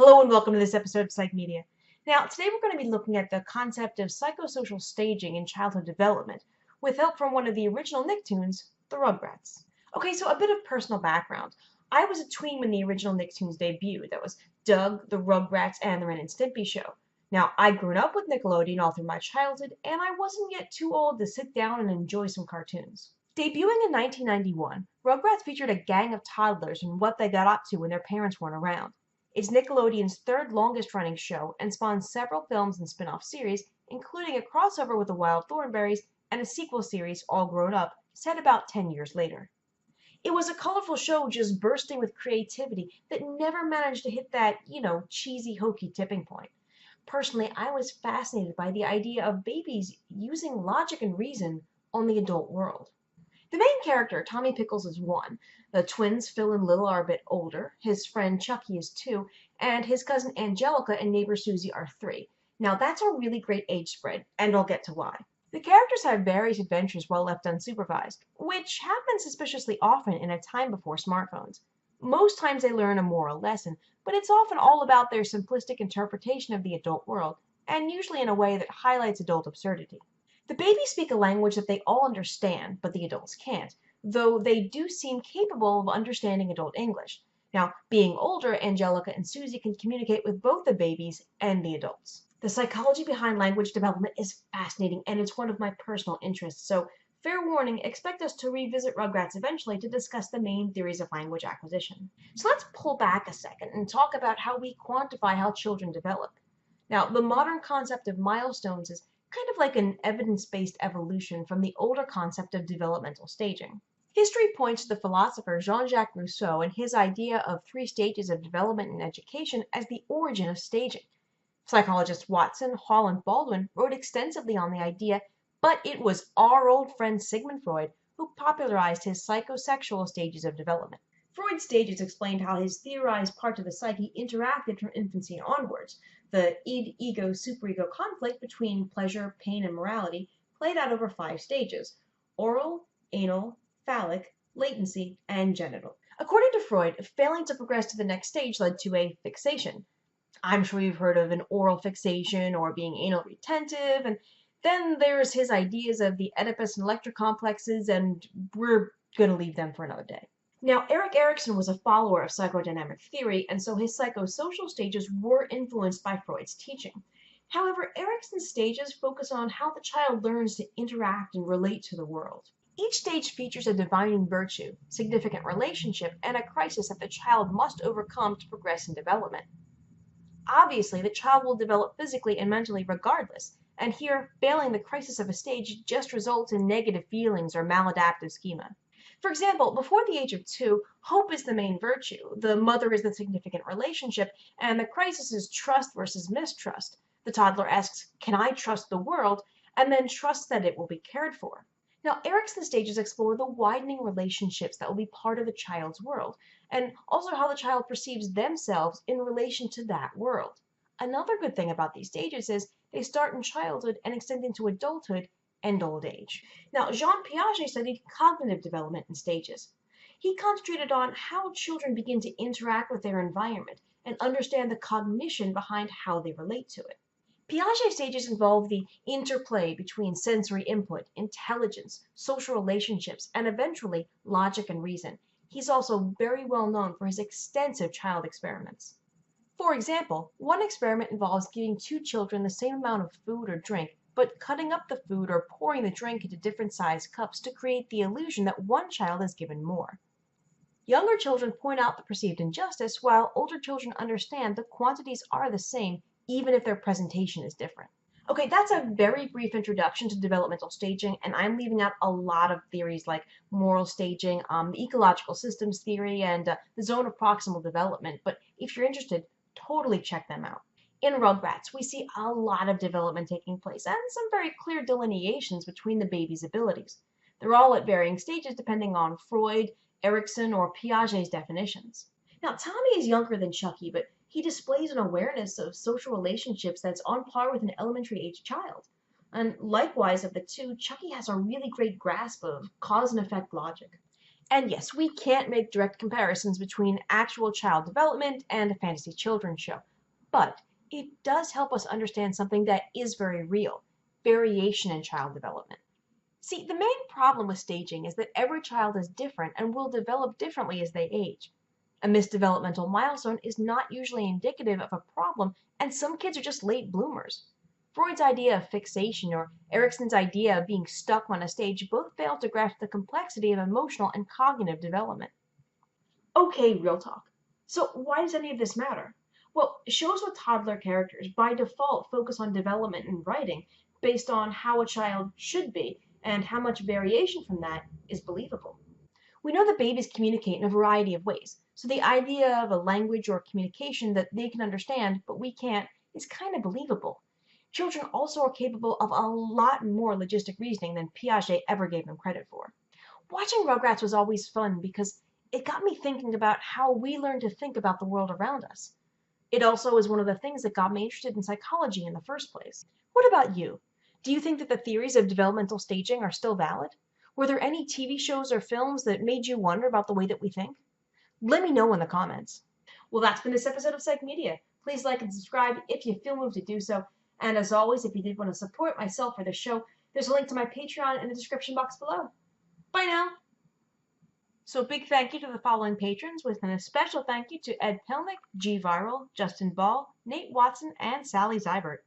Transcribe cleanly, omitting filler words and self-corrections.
Hello and welcome to this episode of PsychMedia. Now, today we're going to be looking at the concept of psychosocial staging in childhood development with help from one of the original Nicktoons, the Rugrats. Okay, so a bit of personal background. I was a tween when the original Nicktoons debuted. That was Doug, the Rugrats, and the Ren and Stimpy show. Now, I'd grown up with Nickelodeon all through my childhood, and I wasn't yet too old to sit down and enjoy some cartoons. Debuting in 1991, Rugrats featured a gang of toddlers and what they got up to when their parents weren't around. It's Nickelodeon's third longest running show and spawned several films and spin-off series, including a crossover with the Wild Thornberrys and a sequel series, All Grown Up, set about 10 years later. It was a colorful show just bursting with creativity that never managed to hit that, cheesy, hokey tipping point. Personally, I was fascinated by the idea of babies using logic and reason on the adult world. The main character, Tommy Pickles, is one. The twins, Phil and Lil, are a bit older. His friend Chucky is two. And his cousin Angelica and neighbor Susie are three. Now, that's a really great age spread, and I'll get to why. The characters have various adventures while left unsupervised, which happens suspiciously often in a time before smartphones. Most times they learn a moral lesson, but it's often all about their simplistic interpretation of the adult world, and usually in a way that highlights adult absurdity. The babies speak a language that they all understand, but the adults can't, though they do seem capable of understanding adult English. Now, being older, Angelica and Susie can communicate with both the babies and the adults. The psychology behind language development is fascinating, and it's one of my personal interests, so fair warning, expect us to revisit Rugrats eventually to discuss the main theories of language acquisition. So let's pull back a second and talk about how we quantify how children develop. Now, the modern concept of milestones is kind of like an evidence-based evolution from the older concept of developmental staging. History points to the philosopher Jean-Jacques Rousseau and his idea of 3 stages of development in education as the origin of staging. Psychologists Watson, Hall, and Baldwin wrote extensively on the idea, but it was our old friend Sigmund Freud who popularized his psychosexual stages of development. Freud's stages explained how his theorized parts of the psyche interacted from infancy onwards. The id, ego, superego conflict between pleasure, pain, and morality played out over 5 stages: oral, anal, phallic, latency, and genital. According to Freud, failing to progress to the next stage led to a fixation. I'm sure you've heard of an oral fixation or being anal retentive, and then there's his ideas of the Oedipus and Electra complexes, and we're going to leave them for another day. Now, Erik Erikson was a follower of psychodynamic theory, and so his psychosocial stages were influenced by Freud's teaching. However, Erikson's stages focus on how the child learns to interact and relate to the world. Each stage features a defining virtue, significant relationship, and a crisis that the child must overcome to progress in development. Obviously, the child will develop physically and mentally regardless, and here, failing the crisis of a stage just results in negative feelings or maladaptive schema. For example, before the age of 2, hope is the main virtue, the mother is the significant relationship, and the crisis is trust versus mistrust. The toddler asks, "Can I trust the world?" and then trusts that it will be cared for. Now, Erikson's stages explore the widening relationships that will be part of the child's world, and also how the child perceives themselves in relation to that world. Another good thing about these stages is they start in childhood and extend into adulthood and old age. Now, Jean Piaget studied cognitive development in stages. He concentrated on how children begin to interact with their environment and understand the cognition behind how they relate to it. Piaget stages involve the interplay between sensory input, intelligence, social relationships, and eventually logic and reason. He's also very well known for his extensive child experiments. For example, one experiment involves giving 2 children the same amount of food or drink, but cutting up the food or pouring the drink into different sized cups to create the illusion that one child is given more. Younger children point out the perceived injustice, while older children understand the quantities are the same, even if their presentation is different. Okay, that's a very brief introduction to developmental staging, and I'm leaving out a lot of theories like moral staging, the ecological systems theory, and the zone of proximal development, but if you're interested, totally check them out. In Rugrats, we see a lot of development taking place and some very clear delineations between the baby's abilities. They're all at varying stages depending on Freud, Erikson, or Piaget's definitions. Now, Tommy is younger than Chucky, but he displays an awareness of social relationships that's on par with an elementary age child. And likewise, of the two, Chucky has a really great grasp of cause and effect logic. And yes, we can't make direct comparisons between actual child development and a fantasy children's show, But it does help us understand something that is very real: variation in child development. See, the main problem with staging is that every child is different and will develop differently as they age. A missed developmental milestone is not usually indicative of a problem, and some kids are just late bloomers. Freud's idea of fixation or Erickson's idea of being stuck on a stage both fail to grasp the complexity of emotional and cognitive development. Okay, real talk. So, why does any of this matter? Well, shows with toddler characters by default focus on development and writing based on how a child should be and how much variation from that is believable. We know that babies communicate in a variety of ways, so the idea of a language or communication that they can understand but we can't is kind of believable. Children also are capable of a lot more logistic reasoning than Piaget ever gave them credit for. Watching Rugrats was always fun because it got me thinking about how we learn to think about the world around us. It also is one of the things that got me interested in psychology in the first place. What about you? Do you think that the theories of developmental staging are still valid? Were there any TV shows or films that made you wonder about the way that we think? Let me know in the comments. Well, that's been this episode of PsychMedia. Please like and subscribe if you feel moved to do so. And as always, if you did want to support myself or the show, there's a link to my Patreon in the description box below. Bye now! So a big thank you to the following patrons, with an especial thank you to Ed Pilnick, G Viral, Justin Ball, Nate Watson, and Sally Zybert.